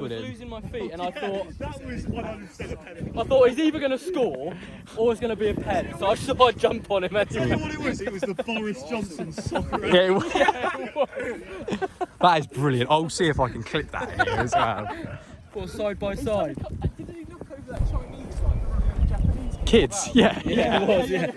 with him. I was losing my feet, and I thought That was 100% a penalty. I thought he's either going to score or it's going to be a pen. So I thought I'd jump on him. You know what it was? It was the Boris Johnson soccer. Yeah, it was. That is brilliant. I'll see if I can clip that in here as well. Or side by side. Did he look over that Chinese one? Japanese? Kids, yeah. Yeah, it was. Yeah.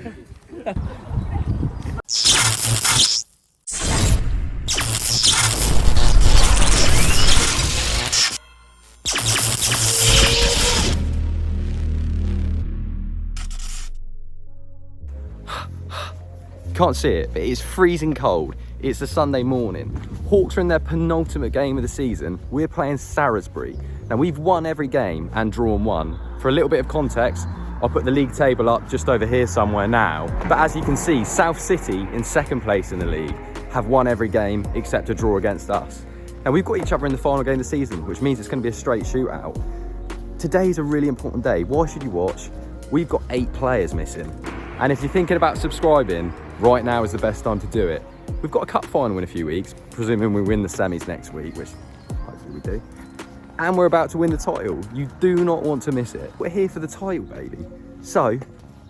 Can't see it, but it's freezing cold. It's a Sunday morning. Hawks are in their penultimate game of the season. We're playing Salisbury. Now, we've won every game and drawn one. For a little bit of context, I'll put the league table up just over here somewhere now. But as you can see, South City, in second place in the league, have won every game except a draw against us. Now, we've got each other in the final game of the season, which means it's going to be a straight shootout. Today's a really important day. Why should you watch? We've got 8 players missing. And if you're thinking about subscribing, right now is the best time to do it. We've got a cup final in a few weeks, presuming we win the semis next week, which hopefully we do. And we're about to win the title. You do not want to miss it. We're here for the title, baby. So,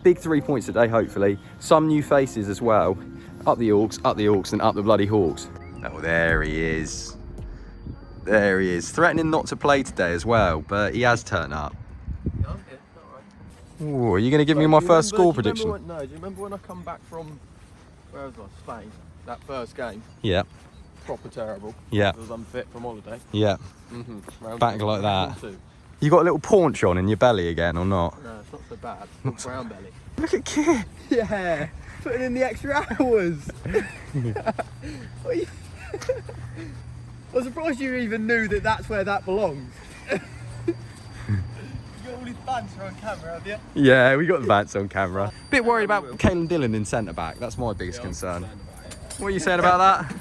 big 3 points today, hopefully. Some new faces as well. Up the Hawks, and up the bloody Hawks. Oh, there he is. There he is. Threatening not to play today as well, but he has turned up. Ooh, are you going to give me my first score prediction? Do you remember when I come back from, where was I, Spain? That first game? Yeah. Proper terrible. Yeah. I was unfit from holiday. Yeah. Mm-hmm. Back like that. You got a little paunch on in your belly again, or not? No, it's not so bad. It's brown belly. Look at Kit. Yeah. Putting in the extra hours. I'm surprised you even knew that that's where that belongs. All his banter on camera, have you? Yeah, we got the bats on camera. Bit worried about Caelan Dillon in centre back. That's my biggest concern. What are you saying about that?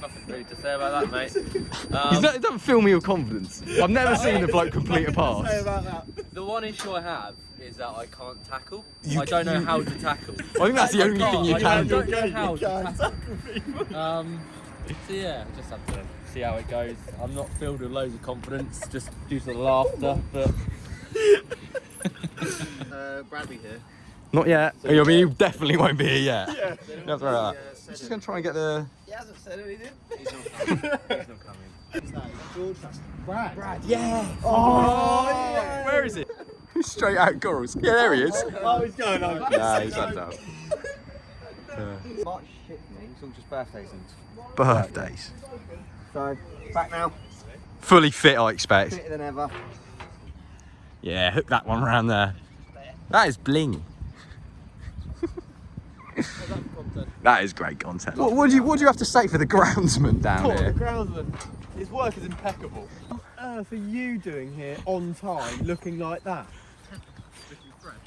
Nothing really to say about that, mate. He doesn't fill me with confidence. I've never seen the bloke complete a pass. Say about that. The one issue I have is that I can't tackle. I don't know how to tackle. I think that's the only thing you I can don't do. know how to tackle. So yeah, just have to see how it goes. I'm not filled with loads of confidence, just due to the laughter, but... Bradley here. Not yet. I mean, you definitely won't be here yet. Yeah. That's right. I'm just going to try and get the... He hasn't said anything. He's not coming. Who's that? George? Brad. Brad, Yeah. Oh, yeah. Where is it? Straight out girls. Yeah, there he is. Oh, he's going on. Nah, he's had that. Much shit for me. It's all just birthdays and... Birthdays. So, back now. Fully fit, I expect. Fitter than ever. Yeah, hook that one around there. That is bling. That is great content. What do you have to say for the groundsman down The here? groundsman. His work is impeccable. What on earth are you doing here on time, looking like that?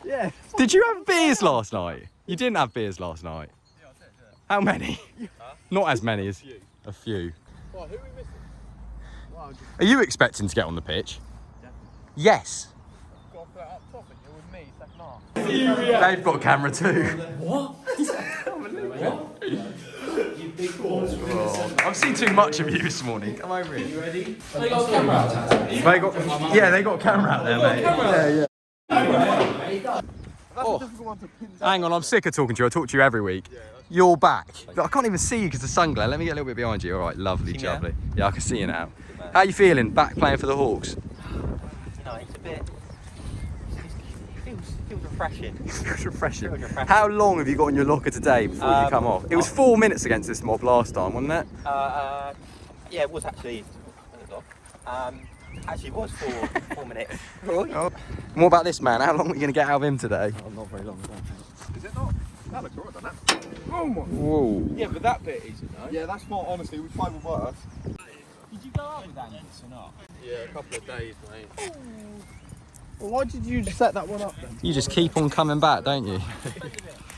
Yeah. Did you have beers last night? You didn't have beers last night. Yeah, I did, yeah. How many? Not as many as a few. Well, who are we missing? Well, just Are you expecting to get on the pitch? Yes. got to put it up top and you're with me, second half. They've got a camera too. What? I've seen too much of you this morning. Come over here. You ready? They got a camera out there. Yeah, they got a camera out there, mate. Yeah. That's a difficult one to pin down. Hang on, I'm sick of talking to you. I talk to you every week. You're back. I can't even see you because the sun glare. Let me get a little bit behind you. All right, lovely, jubbly. Yeah, I can see you now. How you feeling? Back playing for the Hawks? No, it's a bit. Feels refreshing. Feels refreshing. How long have you got in your locker today before you come off? It was 4 minutes against this mob last time, wasn't it? Yeah, it was actually. Actually, it was 4 minutes. Oh. And what about this man? How long are you going to get out of him today? Oh, not very long. Is it not? That looks alright, doesn't it? Oh my. Whoa. Yeah, but that bit isn't, though. Yeah, that's not, honestly, we tried with worse. Did you go out with Angus or not? Yeah, a couple of days, mate. Well, why did you set that one up then? You just keep on coming back, don't you?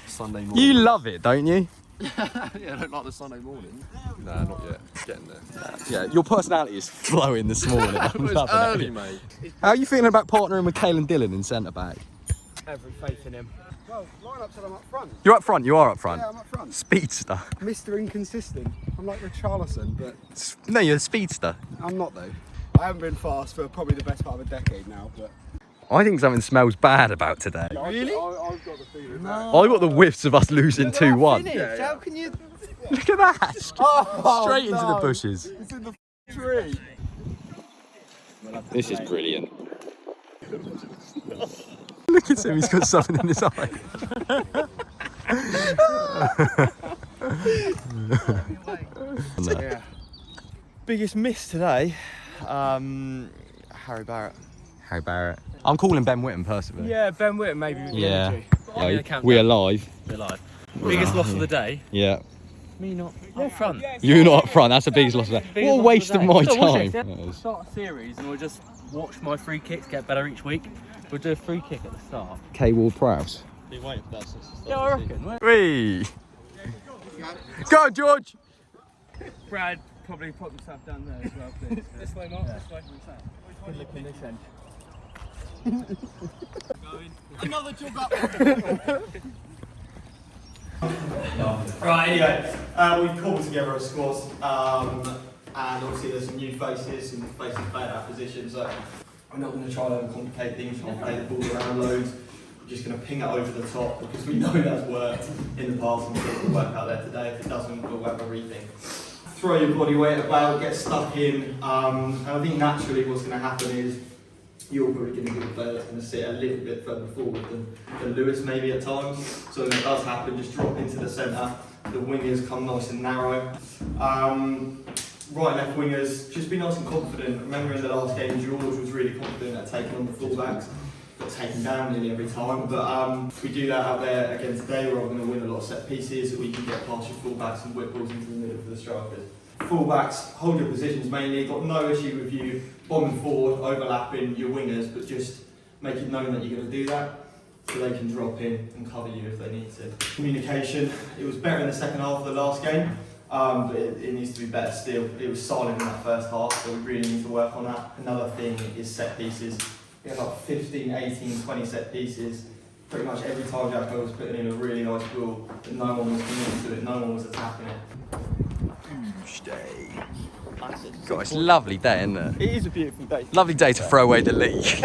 Sunday morning. You love it, don't you? Yeah, I don't like the Sunday morning. Nah, not yet. Getting there. Yeah, your personality is flowing this morning. I'm It's loving early, it. mate. How are you feeling about partnering with Caelan Dillon in centre back? Every faith in him. Well, line-up said I'm up front. You're up front, you are up front. Yeah, I'm up front. Speedster. Mr. Inconsistent. I'm like Richarlison, but No, you're a speedster. I'm not though. I haven't been fast for probably the best part of a decade now, but... I think something smells bad about today. Really? I've got the feeling. I got the whiffs of us losing 2-1. How can you... Look at that! Oh, Straight into the no. bushes. It's in the tree. This is brilliant. Look at him, he's got something in his eye. Yeah. Biggest miss today, Harry Barrett. Harry Barrett. I'm calling Ben Whitten personally. Yeah, Ben Whitten maybe with the energy. We're live. We're live. Biggest loss of the day. Yeah. Me not up front. You're not up front, that's the biggest loss of that. What a waste of my time. We'll start a series and we'll just watch my free kicks get better each week. We'll do a free kick at the start. K Ward Prowse. Be waiting for that. Yeah, I reckon. Whee! Go, George! Brad probably put himself down there as well, please. This way, Mark, this way. Good look in this end. Another jog up. Right, anyway, we've called together a squad, and obviously there's some new faces, some faces playing our position, so I'm not going to try to overcomplicate things, try and play the ball around loads. We're just going to ping it over the top because we know that's worked in the past and it will work out there today. If it doesn't, we'll have a rethink. Throw your body weight about, get stuck in, and I think naturally what's going to happen is you're probably going to be a player that's going to sit a little bit further forward than Lewis maybe at times. So when it does happen, just drop into the centre. The wingers come nice and narrow. Right and left wingers, just be nice and confident. Remember in the last game, George was really confident at taking on the fullbacks. Got taken down nearly every time. But if we do that out there again today, we're going to win a lot of set pieces so we can get past your fullbacks and whip balls into the middle for the strikers. Fullbacks, hold your positions mainly, got no issue with you bombing forward, overlapping your wingers, but just make it known that you're going to do that so they can drop in and cover you if they need to. Communication, it was better in the second half of the last game, but it needs to be better still. It was silent in that first half, so we really need to work on that. Another thing is set pieces. We had like 15, 18, 20 set pieces. Pretty much every time Jacko was putting in a really nice ball, but no one was committing to it, no one was attacking it. God, it's a lovely day, isn't it? It is a beautiful day. Lovely day to throw away the league.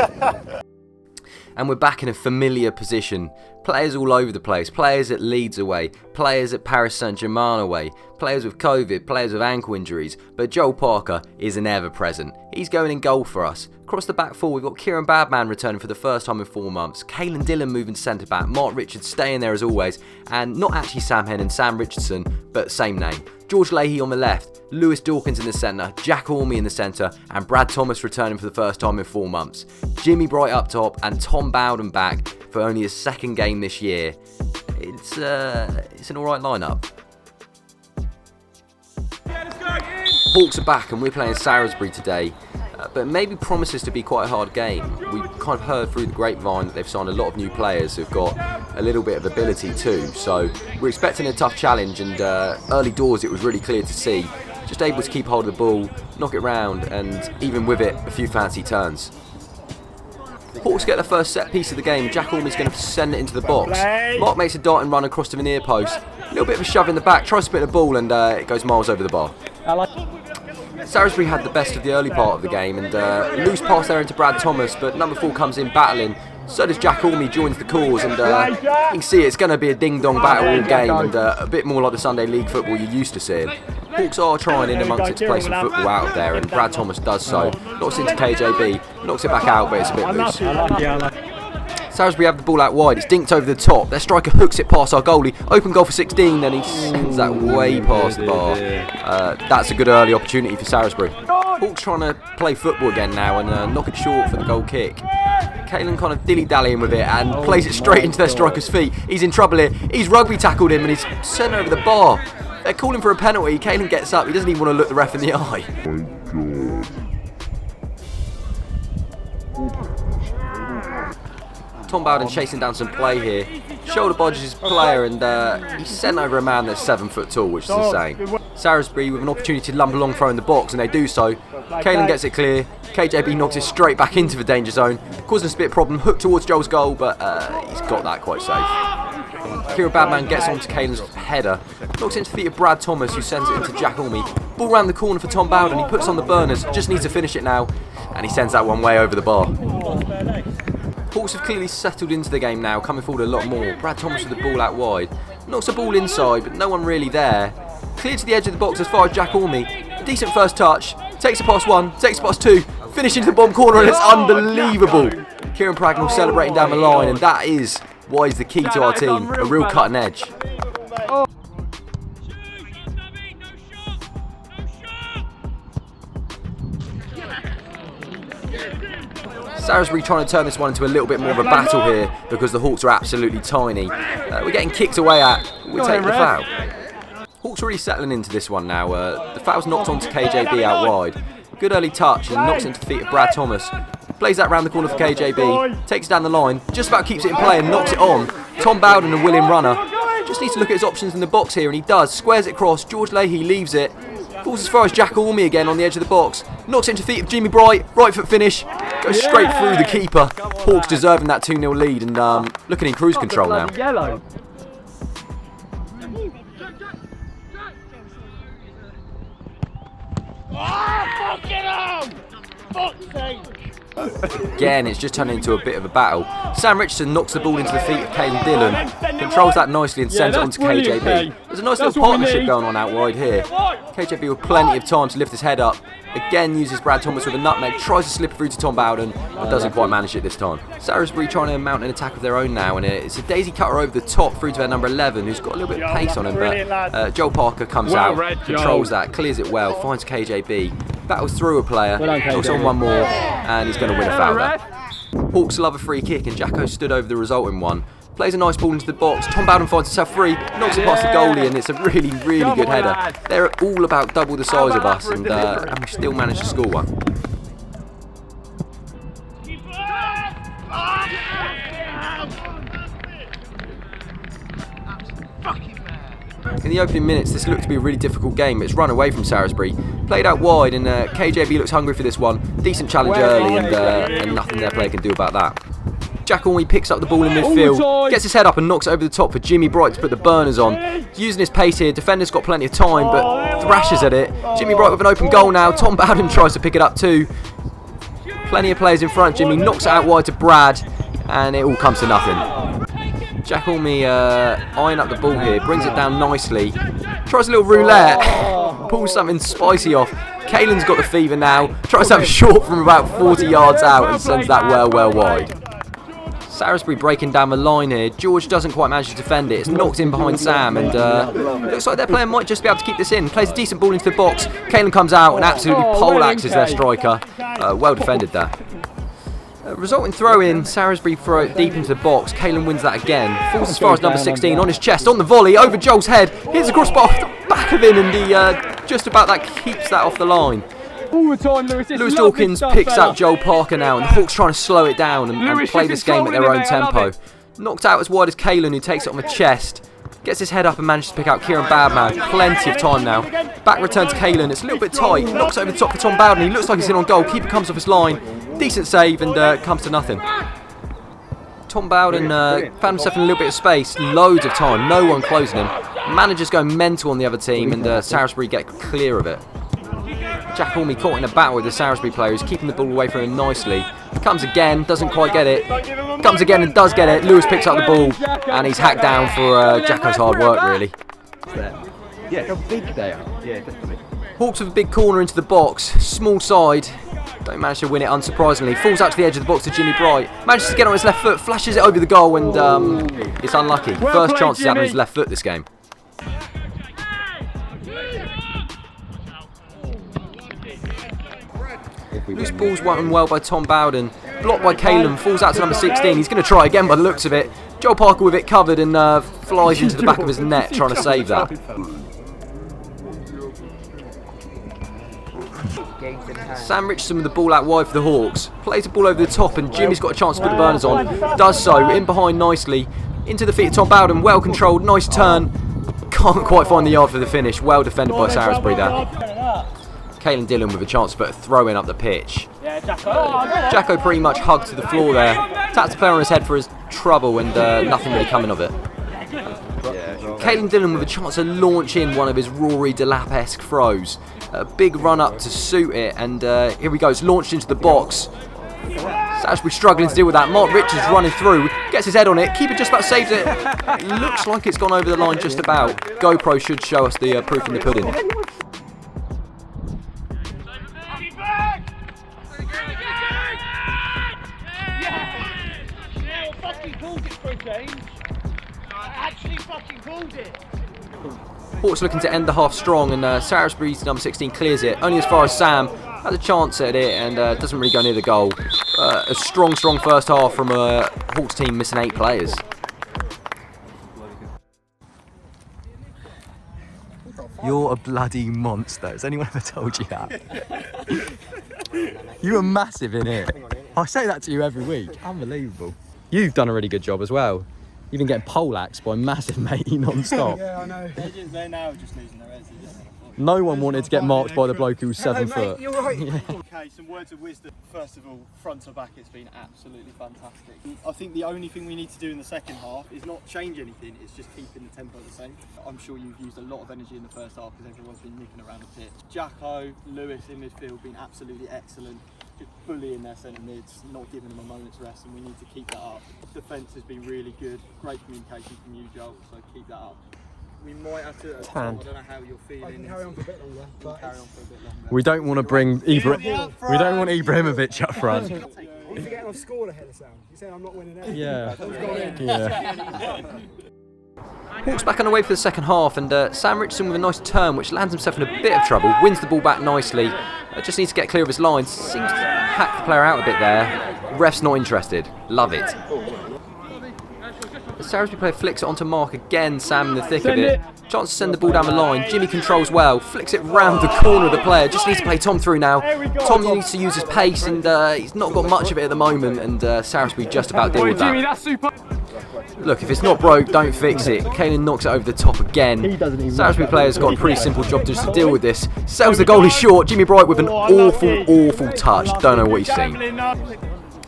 And we're back in a familiar position. Players all over the place. Players at Leeds away. Players at Paris Saint-Germain away. Players with COVID. Players with ankle injuries. But Joel Parker is an ever-present. He's going in goal for us. Across the back four, we've got Kieran Badman returning for the first time in 4 months. Caelan Dillon moving centre-back. Mark Richards staying there as always. And not actually Sam Hennon, Sam Richardson, but same name. George Leahy on the left, Lewis Dawkins in the centre, Jack Ormey in the centre, and Brad Thomas returning for the first time in 4 months. Jimmy Bright up top, and Tom Bowden back for only his second game this year. It's an alright lineup. Hawks are back and we're playing Salisbury today, but maybe promises to be quite a hard game. We kind of heard through the grapevine that they've signed a lot of new players who've got a little bit of ability too, so we're expecting a tough challenge, and early doors it was really clear to see. Just able to keep hold of the ball, knock it round, and even with it, a few fancy turns. Hawks get the first set piece of the game. Jack Ormey's going to send it into the box. Mark makes a dart and run across to the near post. A little bit of a shove in the back, tries to spin the ball, and it goes miles over the bar. Salisbury had the best of the early part of the game, and loose pass there into Brad Thomas, but number 4 comes in battling. So does Jack Ormey, joins the cause, and you can see it's going to be a ding-dong battle all game, and a bit more like the Sunday League football you're used to seeing. Hawks are trying in amongst it to play some football out of there, and Brad Thomas does so. Knocks into KJB, knocks it back out, but it's a bit loose. Salisbury have the ball out wide, it's dinked over the top. Their striker hooks it past our goalie. Open goal for 16, and he sends that way past the bar. That's a good early opportunity for Salisbury. Hawks trying to play football again now and knock it short for the goal kick. Caelan kind of dilly-dallying with it and plays it straight into their striker's feet. He's in trouble here. He's rugby tackled him and he's sent over the bar. They're calling for a penalty. Caelan gets up. He doesn't even want to look the ref in the eye. Tom Bowden chasing down some play here. Shoulder bodges his player and he's sent over a man that's 7 foot tall, which is insane. Salisbury with an opportunity to lump along throw in the box, and they do so. Caelan gets it clear. KJB knocks it straight back into the danger zone, causing us a bit of problem. Hooked towards Joel's goal, but he's got that quite safe. Kieran Badman gets onto Caelan's header, knocks into the feet of Brad Thomas, who sends it into Jack Ormey. Ball round the corner for Tom Bowden. He puts on the burners, just needs to finish it now, and he sends that one way over the bar. Hawks have clearly settled into the game now, coming forward a lot more. Brad Thomas with the ball out wide. Knocks the ball inside, but no one really there. Clear to the edge of the box as far as Jack Orme. Decent first touch. Takes it past one, takes it past two. Finish into the bottom corner, and it's unbelievable. Kieran Pragnell celebrating down the line, and that is why he's the key to our team. A real cutting edge. Salisbury trying to turn this one into a little bit more of a battle here because the Hawks are absolutely tiny. We're getting kicked away at. We're taking the foul. Hawks are really settling into this one now. The foul's knocked onto KJB out wide. Good early touch and knocks into the feet of Brad Thomas. Plays that round the corner for KJB. Takes it down the line. Just about keeps it in play and knocks it on. Tom Bowden, a willing runner. Just needs to look at his options in the box here, and he does. Squares it across. George Leahy leaves it. Falls as far as Jack Orme again on the edge of the box. Knocks it into the feet of Jimmy Bright. Right foot finish. Goes straight through the keeper. Hawks deserving that 2-0 lead and looking in cruise control now. Yellow. Again, it's just turned into a bit of a battle. Sam Richardson knocks the ball into the feet of Caelan Dillon, controls that nicely and sends it on to KJB. There's a nice little partnership going on out wide here. KJB with plenty of time to lift his head up. Again uses Brad Thomas with a nutmeg, tries to slip through to Tom Bowden, but doesn't quite manage it this time. Salisbury trying to mount an attack of their own now, and it's a daisy cutter over the top through to their number 11, who's got a little bit of pace on him, but Joel Parker comes out, controls that, clears it well, finds KJB, battles through a player, knocks on one more, and he's going to win a foul there. Hawks love a free kick, and Jacko stood over the resulting one. Plays a nice ball into the box. Tom Bowden finds himself free, knocks it past the goalie, and it's a really, really good header. They're all about double the size of us, and we still managed to score one. In the opening minutes, this looked to be a really difficult game. It's run away from Salisbury. Played out wide, and KJB looks hungry for this one. Decent challenge early, and nothing their player can do about that. Jack Orme picks up the ball in midfield, gets his head up and knocks it over the top for Jimmy Bright to put the burners on. Using his pace here, defender's got plenty of time, but thrashes at it. Jimmy Bright with an open goal now. Tom Bowden tries to pick it up too. Plenty of players in front. Jimmy knocks it out wide to Brad, and it all comes to nothing. Jack Orme eyeing up the ball here, brings it down nicely. Tries a little roulette, pulls something spicy off. Caelan's got the fever now, tries to have a shot from about 40 yards out and sends that well wide. Salisbury breaking down the line here. George doesn't quite manage to defend it. It's knocked in behind Sam, and looks like their player might just be able to keep this in. Plays a decent ball into the box. Caelan comes out and absolutely poleaxes their striker. Well defended there. Resulting throw-in, Salisbury throw it deep into the box. Caelan wins that again. Falls as far as number 16 on his chest, on the volley, over Joel's head. Hits a crossbar off the back of him, and he just about that keeps that off the line. All the time, Lewis. Lewis Dawkins picks out Joel Parker now, and the Hawks trying to slow it down and play this game at their own tempo. Knocked out as wide as Caelan, who takes it on the chest. Gets his head up and manages to pick out Kieran Badman. Plenty of time now. Back return to Caelan. It's a little bit tight. Knocks over the top for Tom Bowden. He looks like he's in on goal. Keeper comes off his line. Decent save and comes to nothing. Tom Bowden found himself in a little bit of space. Loads of time. No one closing him. Managers going mental on the other team, and Salisbury get clear of it. Jack Orme caught in a battle with the Salisbury player who's keeping the ball away from him nicely. Comes again, doesn't quite get it. Comes again and does get it. Lewis picks up the ball and he's hacked down for Jacko's hard work, really. Yeah, how big they are. Yeah, definitely. Hawks with a big corner into the box. Small side. Don't manage to win it, unsurprisingly. Falls out to the edge of the box to Jimmy Bright. Manages to get on his left foot, flashes it over the goal, and it's unlucky. First chance he's had on his left foot this game. Loose ball's won well by Tom Bowden. Blocked by Caelan, falls out to number 16. He's going to try again by the looks of it. Joel Parker with it covered and flies into the back of his net trying to save that. Sam Richardson with the ball out wide for the Hawks. Plays the ball over the top and Jimmy's got a chance to put the burners on. Does so, in behind nicely. Into the feet of Tom Bowden, well controlled, nice turn. Can't quite find the yard for the finish. Well defended by Salisbury there. Caelan Dillon with a chance to put a throw in up the pitch. Jacko pretty much hugged to the floor there. Taps the player on his head for his trouble and nothing really coming of it. Caelan Dillon with a chance to launch in one of his Rory Delap-esque throws. A big run up to suit it, and here he goes, launched into the box. Salisbury struggling to deal with that. Mark Richards running through, gets his head on it, keeper just about saves it. Looks like it's gone over the line just about. GoPro should show us the proof in the pudding. Hawks looking to end the half strong, and Salisbury's number 16 clears it only as far as Sam. Has a chance at it and doesn't really go near the goal. A strong first half from a Hawks team missing 8 players. You're a bloody monster. Has anyone ever told you that? You were massive in here. I say that to you every week. Unbelievable. You've done a really good job as well. You've been getting poleaxed by massive matey non-stop. Yeah, I know. They're now just losing their heads. No one wanted to get marked by the bloke who was 7 foot. You're right. Okay, some words of wisdom. First of all, front to back, it's been absolutely fantastic. I think the only thing we need to do in the second half is not change anything, it's just keeping the tempo the same. I'm sure you've used a lot of energy in the first half because everyone's been nicking around the pitch. Jacko, Lewis in midfield been absolutely excellent. Just bullying their centre mids, not giving them a moment's rest, and we need to keep that up. Defence has been really good, great communication from you, Joel, so keep that up. We might have to. I don't know how you're feeling. I can carry on for a bit longer. We'll carry on for a bit longer. We don't want to bring we don't want Ibrahimovic up front. You're forgetting I've scored ahead of Sam. You're saying I'm not winning anything. Yeah. Hawks back on the way for the second half, and Sam Richardson with a nice turn which lands himself in a bit of trouble, wins the ball back nicely, just needs to get clear of his lines, seems to hack the player out a bit there. Ref's not interested, love it. The Salisbury player flicks it onto Mark again, Sam in the thick of it. Chance to send the ball down the line, Jimmy controls well, flicks it round the corner of the player, just needs to play Tom through now. Tom needs to use his pace, and he's not got much of it at the moment, and Salisbury just about deal with that. Look, if it's not broke, don't fix it. Caelan knocks it over the top again. Salisbury player's got a pretty simple job just to deal with this. Sells the goalie short, Jimmy Bright with an awful touch, don't know what he's seen.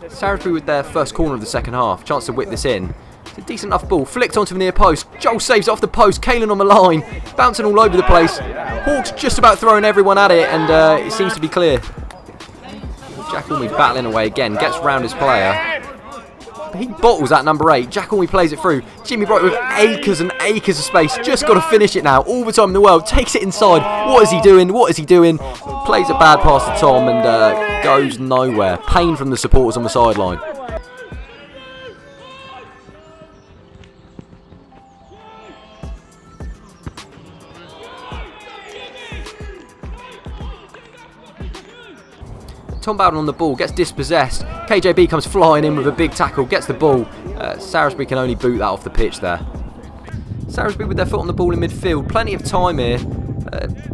Salisbury with their first corner of the second half, chance to whip this in. It's a decent enough ball, flicked onto the near post. Joel saves it off the post, Caelan on the line, bouncing all over the place. Hawks just about throwing everyone at it, and it seems to be clear. Jack Orme battling away again, gets round his player. He bottles that number 8. Jack Orme plays it through. Jimmy Bright with acres and acres of space. Just got to finish it now. All the time in the world. Takes it inside. What is he doing? What is he doing? Plays a bad pass to Tom and goes nowhere. Pain from the supporters on the sideline. Tom Bowden on the ball, gets dispossessed. KJB comes flying in with a big tackle, gets the ball. Salisbury can only boot that off the pitch there. Salisbury with their foot on the ball in midfield, plenty of time here.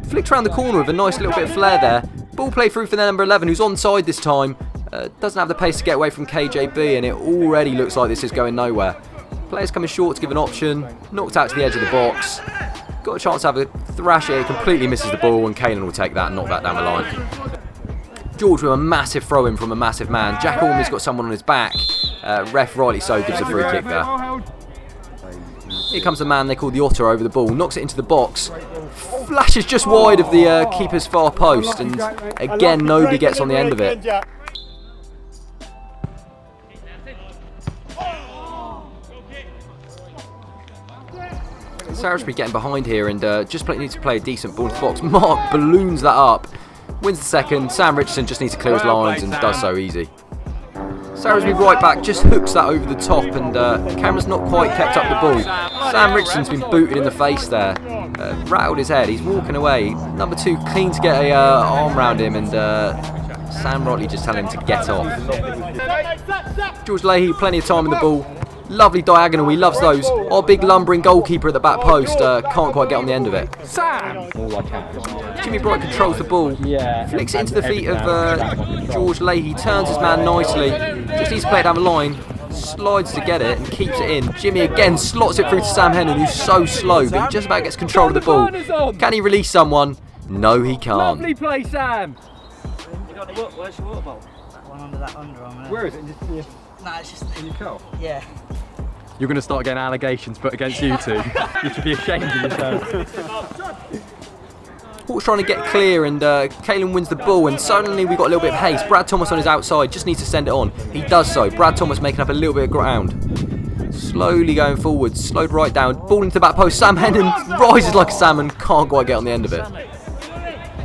Flicked around the corner with a nice little bit of flair there. Ball play through for their number 11, who's onside this time. Doesn't have the pace to get away from KJB, and it already looks like this is going nowhere. Players coming short to give an option, knocked out to the edge of the box. Got a chance to have a thrash here, completely misses the ball, and Caelan will take that and knock that down the line. George with a massive throw in from a massive man. Jack Orme's got someone on his back. Ref rightly so gives a free kick there. Here comes the man they call the Otter over the ball. Knocks it into the box. Flashes just wide of the keeper's far post. And again, nobody gets on the end of it. Salisbury getting behind here and just needs to play a decent ball into the box. Mark balloons that up. Wins the second. Sam Richardson just needs to clear his lines and does so easy. Salisbury right back just hooks that over the top, and camera's not quite kept up the ball. Sam Richardson's been booted in the face there. Rattled his head. He's walking away. Number 2 keen to get a arm round him, and Sam rightly just telling him to get off. George Leahy, plenty of time in the ball. Lovely diagonal, he loves those. Our big lumbering goalkeeper at the back post can't quite get on the end of it. Sam! Jimmy Bright controls the ball, flicks it into the feet of George Leahy, turns his man nicely, just needs to play it down the line, slides to get it and keeps it in. Jimmy again slots it through to Sam Hennon, who's so slow, but he just about gets control of the ball. Can he release someone? No, he can't. Lovely play, Sam! Where's your water bowl? That one under that underarm. Where is it? Nah, it's just In your car? yeah. You're going to start getting allegations put against you two. You should be ashamed of yourself. Hawks trying to get clear, and Kalen wins the ball, and suddenly we've got a little bit of haste. Brad Thomas on his outside, just needs to send it on. He does so. Brad Thomas making up a little bit of ground. Slowly going forward, slowed right down. Ball into the back post. Sam Hennon rises like a salmon, can't quite get on the end of it.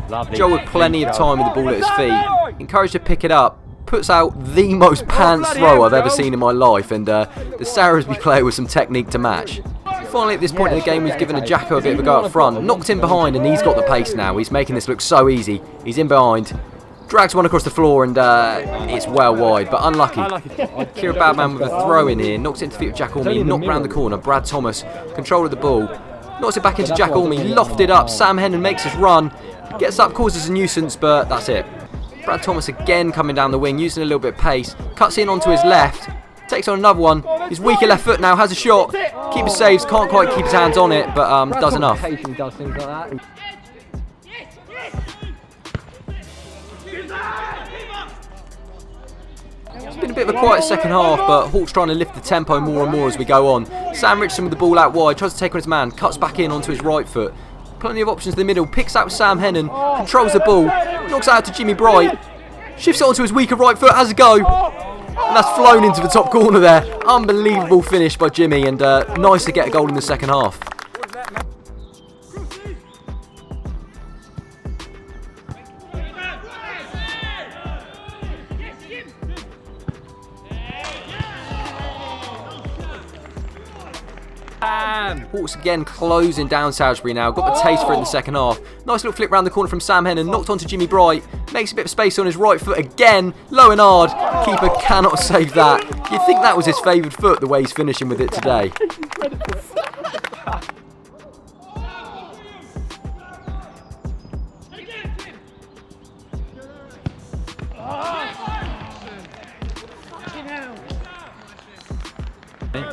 Lovely. Joe with plenty of time with the ball at his feet. Encouraged to pick it up. Puts out the most pants throw I've ever seen in my life, and the Sarasby player with some technique to match. Finally, at this point in the game, we've given a Jacko a bit of a go up front. Knocked in behind, and he's got the pace now. He's making this look so easy. He's in behind. Drags one across the floor, and it's well wide, but unlucky. Kira Badman with a throw in here. Knocks it into the feet of Jack Orme. Knocked round the corner. Brad Thomas, control of the ball. Knocks it back into Jack Orme. Lofted up. Sam Hennon makes his run. Gets up, causes a nuisance, but that's it. Brad Thomas again coming down the wing, using a little bit of pace. Cuts in onto his left. Takes on another one. His weaker left foot now has a shot. Keeper saves, can't quite keep his hands on it, but does enough. Does things like that. It's been a bit of a quiet second half, but Hawks trying to lift the tempo more and more as we go on. Sam Richardson with the ball out wide, tries to take on his man, cuts back in onto his right foot. Plenty of options in the middle, picks out Sam Hennon, controls the ball, knocks it out to Jimmy Bright, shifts it onto his weaker right foot, has a go, and that's flown into the top corner there. Unbelievable finish by Jimmy, and nice to get a goal in the second half. Hawks again closing down Salisbury now. Got the taste for it in the second half. Nice little flick round the corner from Sam Hennon. Knocked onto Jimmy Bright. Makes a bit of space on his right foot again. Low and hard. Keeper cannot save that. You'd think that was his favoured foot, the way he's finishing with it today.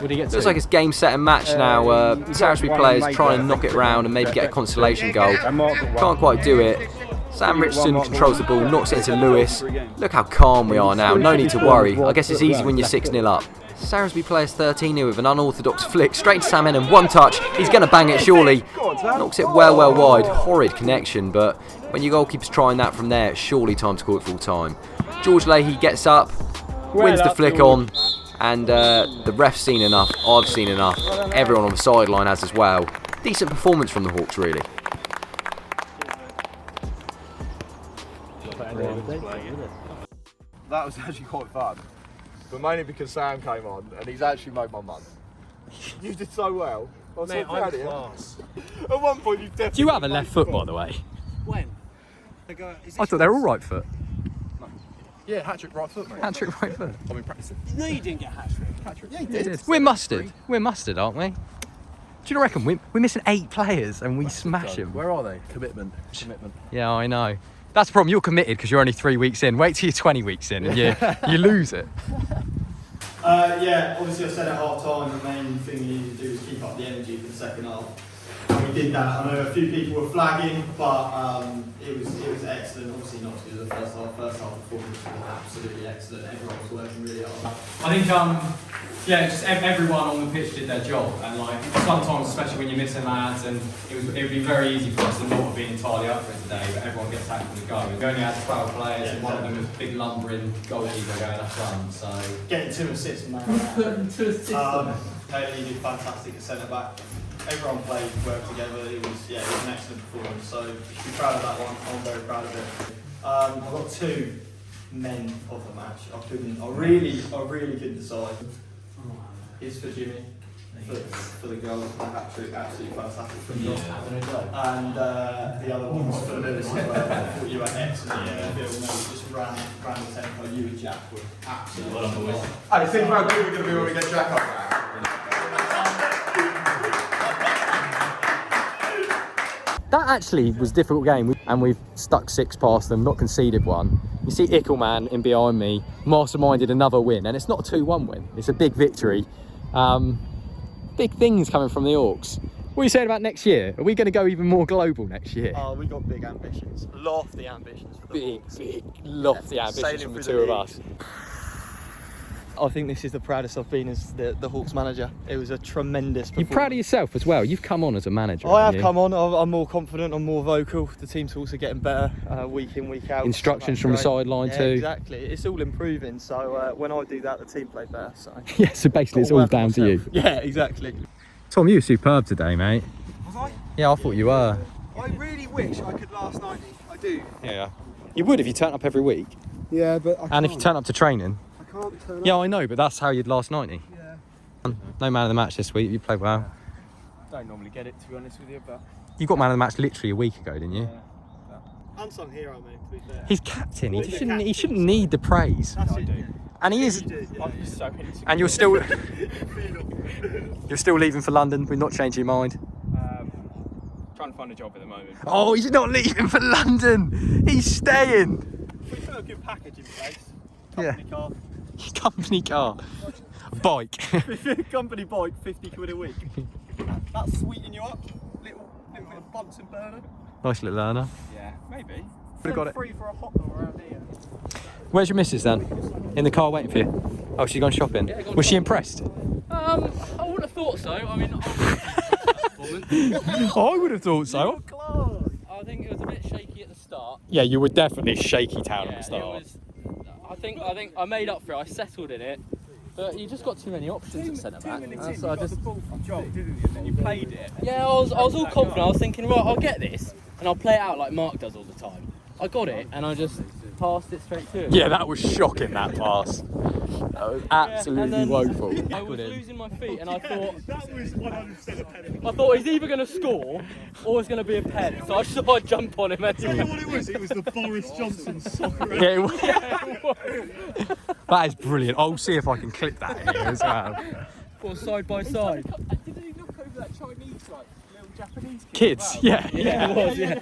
Looks like it's game, set and match now. Salisbury players trying to knock it around and maybe get a consolation goal. Can't quite do it. Sam Richardson controls the ball, knocks it into Lewis. Look how calm we are now, no need to worry. I guess it's easy when you're 6-0 up. Salisbury players 13 here with an unorthodox flick. Straight to Sam Hennon, one touch. He's going to bang it surely. Knocks it well wide. Horrid connection, but when your goalkeeper's trying that from there, it's surely time to call it full time. George Leahy gets up, wins the flick on. And the ref's seen enough, I've seen enough, everyone on the sideline has as well. Decent performance from the Hawks, really. That was actually quite fun, but mainly because Sam came on and he's actually made my month. You did so well. I was so proud of you. At one point you definitely... Do you have a left foot, by the way? When? I thought they were all right foot. Yeah, hat-trick right foot, mate. Hat-trick right foot. I've been practicing. No, you didn't get hat-trick. Yeah, you did. We're mustard. We're mustard, aren't we? Do you not reckon we're missing 8 players and we smash them? Where are they? Commitment. Yeah, I know. That's the problem. You're committed because you're only 3 weeks in. Wait till you're 20 weeks in and you lose it. Yeah, obviously I said at half time the main thing you need to do is keep up the energy for the second half. And we did that. I know a few people were flagging, but it was excellent. Obviously not as good as the first half. First half performance was absolutely excellent. Everyone was working really hard. I think just everyone on the pitch did their job, and like sometimes, especially when you're missing lads, and it would be very easy for us to not have been entirely up for it today, but everyone gets tacked from the go. We only had 12 players, and one of them was a big lumbering goalkeeper going up front. So getting 2 assists, man. Putting 2 assists on it. Haley did fantastic at centre back. Everyone played, worked together. It was an excellent performance. So be proud of that one. I'm very proud of it. I've got 2 men of the match. I really couldn't decide. Is for Jimmy, for the goal, the hat-trick, absolutely fantastic from you. And the other one was for Lewis as well. I thought you were excellent in the field, just ran the tempo. You and Jack were absolutely I think how good we're going to be when we get Jack up there. That actually was a difficult game, and we've stuck 6 past them, not conceded one. You see Ickelman in behind me, masterminded another win, and it's not a 2-1 win, it's a big victory. Big things coming from the Hawks. What are you saying about next year? Are we going to go even more global next year? Oh, we got big ambitions, lofty ambitions for the Hawks. Big, lofty ambitions from the 2 of us. I think this is the proudest I've been as the Hawks manager. It was a tremendous You're performance. proud of yourself as well. You've come on as a manager. I have haven't you? come on. I'm more confident. I'm more vocal. The team's also getting better week in, week out. Instructions So from the that's great. sideline Yeah, too. Exactly. It's all improving. So when I do that, the team play better. So Yeah, so basically it's Gotta all work on down to you. myself. Yeah, exactly. Tom, you were superb today, mate. Was I? Yeah, I thought you were. I really wish I could last 90. I do. Yeah. You would if you turned up every week. Yeah, but I And if you turn up to training. I can't turn Yeah, I know, but that's how you'd last 90. Yeah. No man of the match this week. You played well. Don't normally get it, to be honest with you, but You got man of the match literally a week ago, didn't you? Unsung hero, mate, to be fair. He's captain. He shouldn't need the praise. That's it. And he is. I'm so insecure. And you're still leaving for London. We're not changing your mind. Trying to find a job at the moment. Oh, he's not leaving for London. He's staying. We put a good package in place. Yeah. Company car. Company car. Bike. Company bike, 50 quid a week. That's sweeten you up. Little bit of Bunsen burner. Nice little learner. Yeah, maybe. Would've got it. Free for a hot dog around here. Where's your missus then? In the car waiting for you? Oh, she's gone shopping. Was she impressed? I wouldn't have thought so. I mean, I would have thought so. I think it was a bit shaky at the start. Yeah, you were definitely shaky town at the It start. was. I think I made up for it. I settled in it, but you just got too many options at centre back. So I just. You played it. Yeah, I was all confident. I was thinking, right, I'll get this, and I'll play it out like Mark does all the time. I got it, and I just passed it straight to him. Yeah, that was shocking, that pass. That was absolutely woeful. I was losing my feet, and I thought, That was 100% a penalty. I thought he's either going to score or it's going to be a pen. So I just thought I'd jump on him. You know what it was? It was the Boris Johnson soccer. Yeah, it was. That is brilliant. I'll see if I can clip that in here as well. Or side by side. Did he look over that Chinese, like, little Japanese kid? Kids, yeah. Yeah, it was, yeah.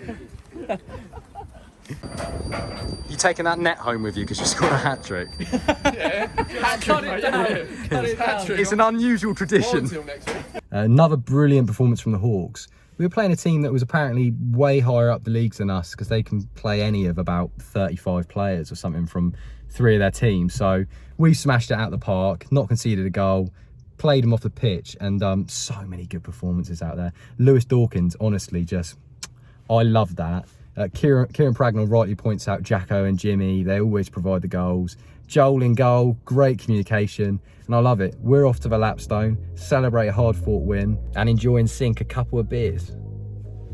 You taking that net home with you because you scored a hat trick? Cut it down. Cut it down. It's an unusual tradition. Until next week. Another brilliant performance from the Hawks. We were playing a team that was apparently way higher up the leagues than us because they can play any of about 35 players or something from 3 of their teams. So we smashed it out the park, not conceded a goal, played them off the pitch, and so many good performances out there. Lewis Dawkins, honestly, just, I love that. Kieran Pragnell rightly points out Jacko and Jimmy. They always provide the goals. Joel in goal, great communication, and I love it. We're off to the lapstone, celebrate a hard-fought win, and enjoy and sink a couple of beers.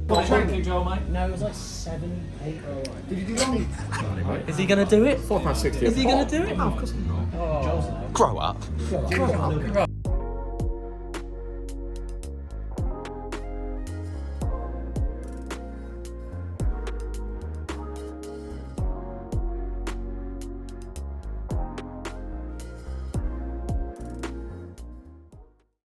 What drinking, Joel, mate? No, it was like 7, 8. Did you do wrong? Is he going to do it? £4.60. Is he going to do it? Oh, of course not. Grow up.